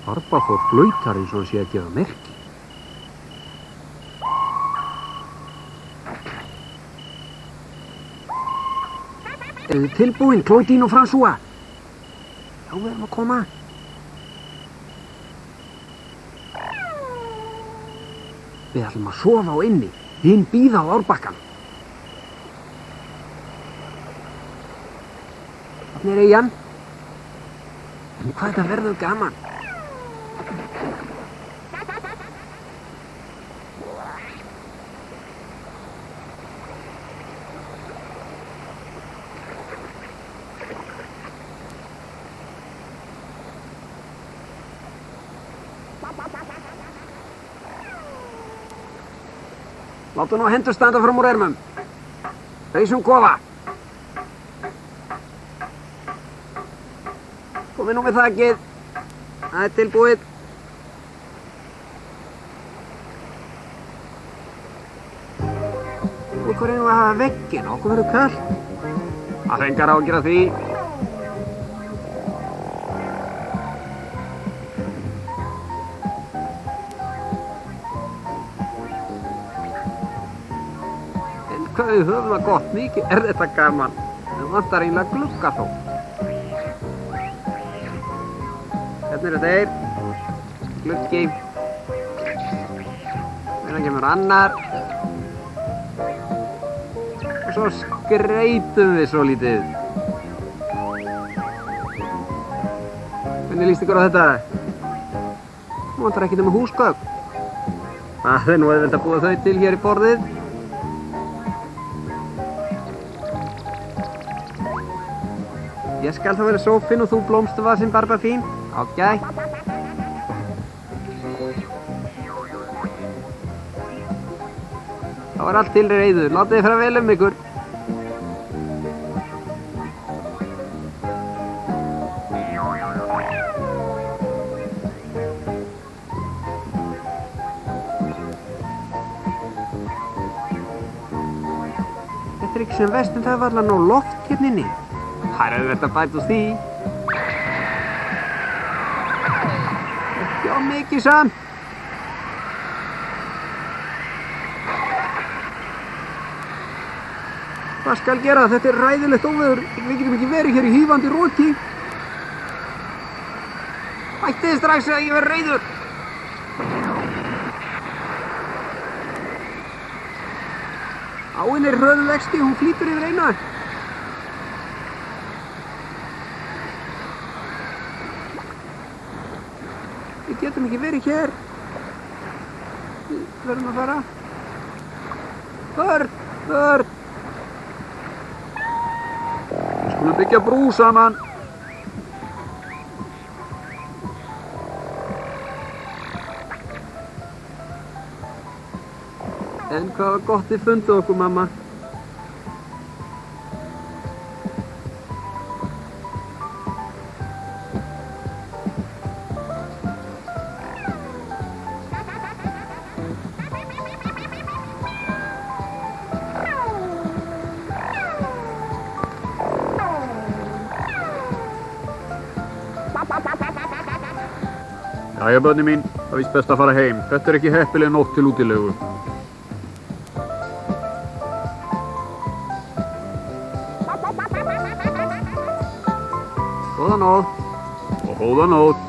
Arbaþór flautar eins og hann sé að gefa merki. Eru þið tilbúin, Claudine og François? Já, við erum að koma. Við ætlum að sofa á inni, hinn bíða á árbakkan. Þarna er eyjan. En hvað þetta verður gaman? Látu nú hendur standa fram úr ermum. Reisum kofa. Komið nú við þakið. Það er tilbúið. Okkur erum við að hafa veggina, okkur verður kalt. Það fengar ágjur af því. Hvað við höfum það gott, mikið er þetta gaman. Það vantar eiginlega glugga þó. Hérna eru þeir. Gluggi. Hérna kemur annar. Og svo skreytum við svo lítið. Hvernig líst ykkur á þetta? Nú vantar ekki nema húsgögn. Það er nú auðvelt að búa þau til hér í borðið. Ég skal þá vera sófinn og þú blómstuvasinn, Barbafín. Ágætt. Þá er allt til reiðu. Látið þið fara vel ykkur. Þetta er ekki sem verst en það var alveg nóg loft hérna inni. Það er auðvitað að bæta úr því. Ekki á mikið samt. Hvað skal gera? Þetta er ræðilegt óveður. Við getum ekki verið hér í hífandi roki. Hættið strax eða ég verð reiður. Áin er hröðum vexti og hún flýtur yfir eina. Við getum ekki verið hér. Við verðum að fara. Börn, börn. Við skulum byggja brú saman. En hvað var gott þið funduð okkur, mamma? Jæja, börnin mín, það er víst best að fara heim. Þetta er ekki heppileg nótt til útilegu. Góða nótt. Og góða nótt.